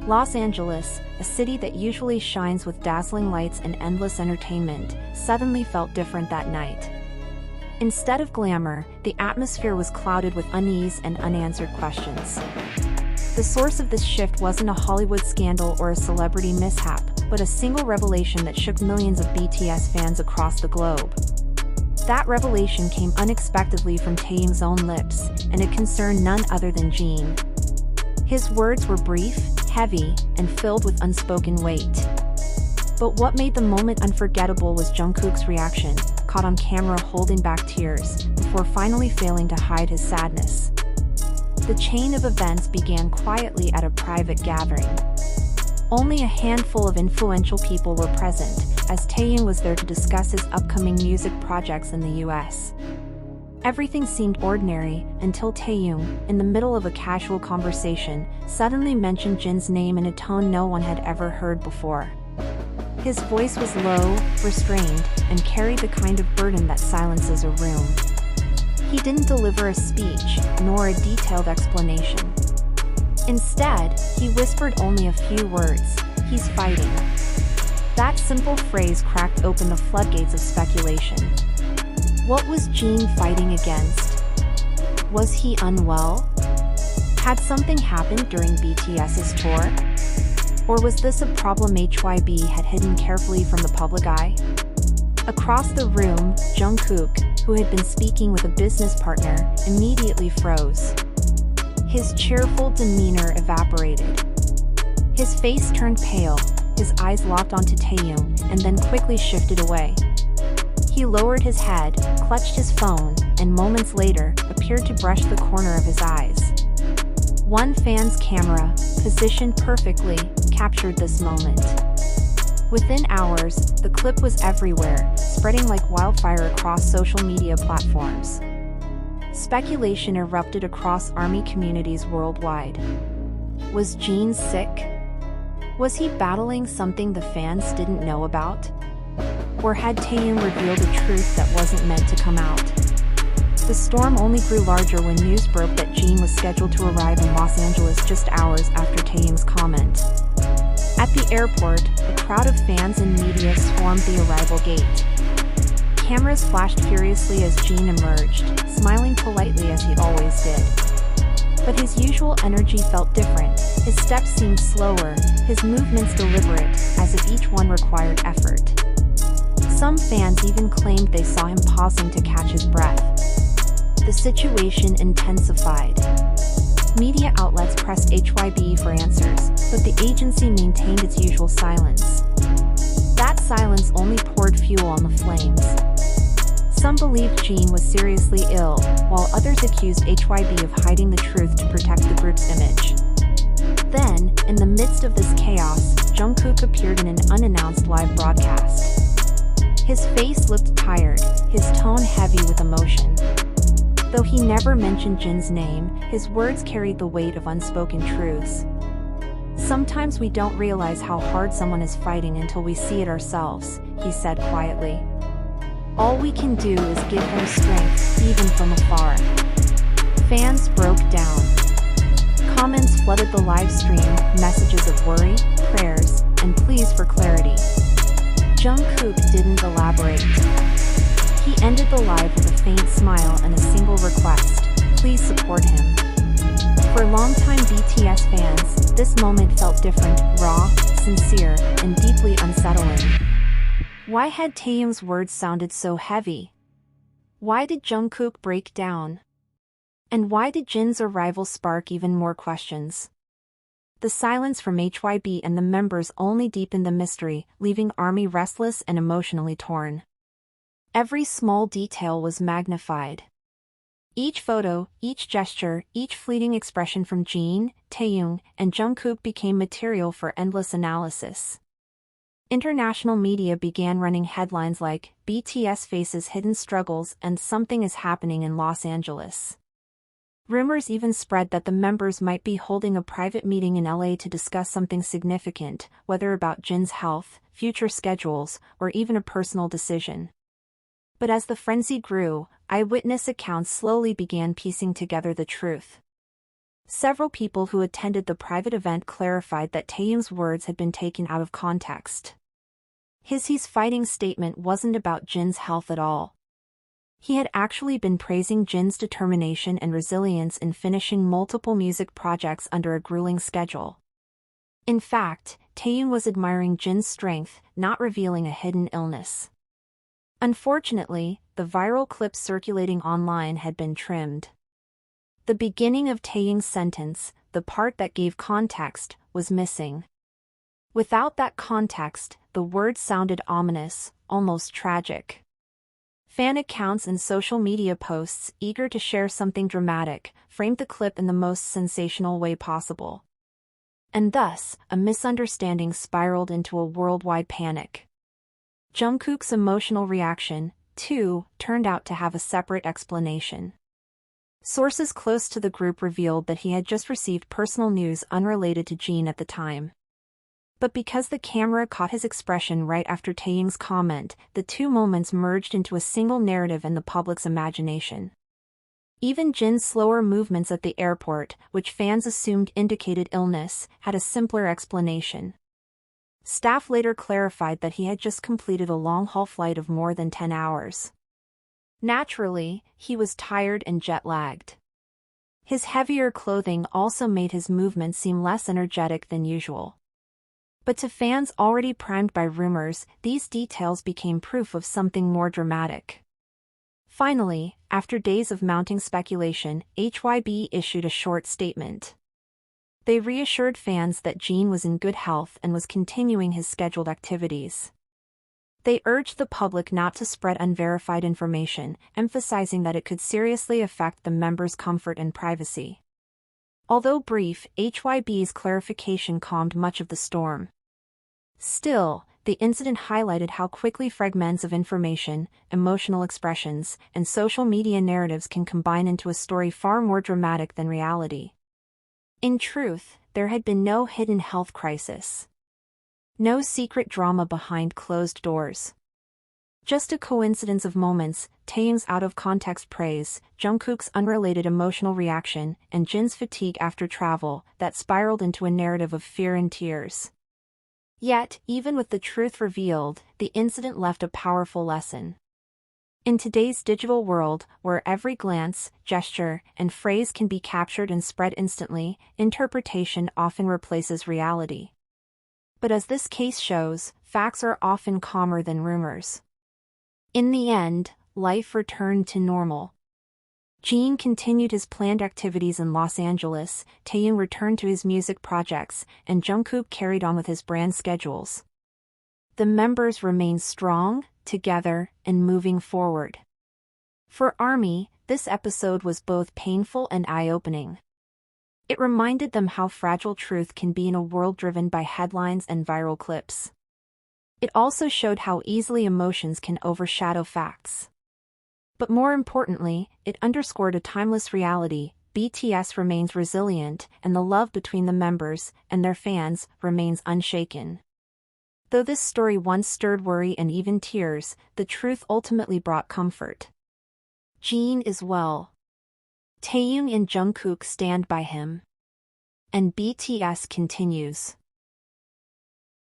Los Angeles, a city that usually shines with dazzling lights and endless entertainment, suddenly felt different that night. Instead of glamour, the atmosphere was clouded with unease and unanswered questions. The source of this shift wasn't a Hollywood scandal or a celebrity mishap, but a single revelation that shook millions of BTS fans across the globe. That revelation came unexpectedly from Taehyung's own lips, and it concerned none other than JIN. His words were brief, heavy, and filled with unspoken weight. But what made the moment unforgettable was Jungkook's reaction, caught on camera holding back tears, before finally failing to hide his sadness. The chain of events began quietly at a private gathering. Only a handful of influential people were present, as Taehyung was there to discuss his upcoming music projects in the US. Everything seemed ordinary, until Taehyung, in the middle of a casual conversation, suddenly mentioned JIN's name in a tone no one had ever heard before. His voice was low, restrained, and carried the kind of burden that silences a room. He didn't deliver a speech, nor a detailed explanation. Instead, he whispered only a few words: "He's fighting." That simple phrase cracked open the floodgates of speculation. What was JIN fighting against? Was he unwell? Had something happened during BTS's tour? Or was this a problem HYB had hidden carefully from the public eye? Across the room, Jungkook, who had been speaking with a business partner, immediately froze. His cheerful demeanor evaporated. His face turned pale, his eyes locked onto Taehyung, and then quickly shifted away. He lowered his head, clutched his phone, and moments later, appeared to brush the corner of his eyes. One fan's camera, positioned perfectly, captured this moment. Within hours, the clip was everywhere, spreading like wildfire across social media platforms. Speculation erupted across ARMY communities worldwide. Was JIN sick? Was he battling something the fans didn't know about? Or had Taehyung revealed a truth that wasn't meant to come out? The storm only grew larger when news broke that JIN was scheduled to arrive in Los Angeles just hours after Taehyung's comment. At the airport, a crowd of fans and media swarmed the arrival gate. Cameras flashed furiously as JIN emerged, smiling politely as he always did. But his usual energy felt different. His steps seemed slower, his movements deliberate, as if each one required effort. Some fans even claimed they saw him pausing to catch his breath. The situation intensified. Media outlets pressed HYB for answers, but the agency maintained its usual silence. That silence only poured fuel on the flames. Some believed JIN was seriously ill, while others accused HYB of hiding the truth to protect the group's image. Then, in the midst of this chaos, Jungkook appeared in an unannounced live broadcast. His face looked tired, his tone heavy with emotion. Though he never mentioned JIN's name, his words carried the weight of unspoken truths. Sometimes we don't realize how hard someone is fighting until we see it ourselves, he said quietly. All we can do is give them strength, even from afar. Fans broke down. Comments flooded the live stream, messages of worry, prayers, and pleas for clarity. Jungkook didn't elaborate. He ended the live with a faint smile and a single request: please support him. For longtime BTS fans, this moment felt different, raw, sincere, and deeply unsettling. Why had Taehyung's words sounded so heavy? Why did Jungkook break down? And why did JIN's arrival spark even more questions? The silence from HYB and the members only deepened the mystery, leaving ARMY restless and emotionally torn. Every small detail was magnified. Each photo, each gesture, each fleeting expression from JIN, Taehyung, and Jungkook became material for endless analysis. International media began running headlines like, "BTS faces hidden struggles" and "Something is happening in Los Angeles." Rumors even spread that the members might be holding a private meeting in LA to discuss something significant, whether about JIN's health, future schedules, or even a personal decision. But as the frenzy grew, eyewitness accounts slowly began piecing together the truth. Several people who attended the private event clarified that Taehyung's words had been taken out of context. His fighting statement wasn't about Jin's health at all. He had actually been praising Jin's determination and resilience in finishing multiple music projects under a grueling schedule. In fact, Taehyung was admiring Jin's strength, not revealing a hidden illness. Unfortunately, the viral clips circulating online had been trimmed. The beginning of Taehyung's sentence, the part that gave context, was missing. Without that context, the words sounded ominous, almost tragic. Fan accounts and social media posts, eager to share something dramatic, framed the clip in the most sensational way possible. And thus, a misunderstanding spiraled into a worldwide panic. Jungkook's emotional reaction, too, turned out to have a separate explanation. Sources close to the group revealed that he had just received personal news unrelated to JIN at the time. But because the camera caught his expression right after Taehyung's comment, the two moments merged into a single narrative in the public's imagination. Even Jin's slower movements at the airport, which fans assumed indicated illness, had a simpler explanation. Staff later clarified that he had just completed a long-haul flight of more than 10 hours. Naturally, he was tired and jet-lagged. His heavier clothing also made his movements seem less energetic than usual. But to fans already primed by rumors, these details became proof of something more dramatic. Finally, after days of mounting speculation, HYB issued a short statement. They reassured fans that JIN was in good health and was continuing his scheduled activities. They urged the public not to spread unverified information, emphasizing that it could seriously affect the members' comfort and privacy. Although brief, HYB's clarification calmed much of the storm. Still, the incident highlighted how quickly fragments of information, emotional expressions, and social media narratives can combine into a story far more dramatic than reality. In truth, there had been no hidden health crisis. No secret drama behind closed doors. Just a coincidence of moments, Taehyung's out-of-context praise, Jungkook's unrelated emotional reaction, and Jin's fatigue after travel, that spiraled into a narrative of fear and tears. Yet, even with the truth revealed, the incident left a powerful lesson. In today's digital world, where every glance, gesture, and phrase can be captured and spread instantly, interpretation often replaces reality. But as this case shows, facts are often calmer than rumors. In the end, life returned to normal. JIN continued his planned activities in Los Angeles, Taehyung returned to his music projects, and Jungkook carried on with his brand schedules. The members remained strong, together, and moving forward. For ARMY, this episode was both painful and eye-opening. It reminded them how fragile truth can be in a world driven by headlines and viral clips. It also showed how easily emotions can overshadow facts. But more importantly, it underscored a timeless reality: BTS remains resilient, and the love between the members and their fans remains unshaken. Though this story once stirred worry and even tears, the truth ultimately brought comfort. JIN is well. Taehyung and Jungkook stand by him. And BTS continues.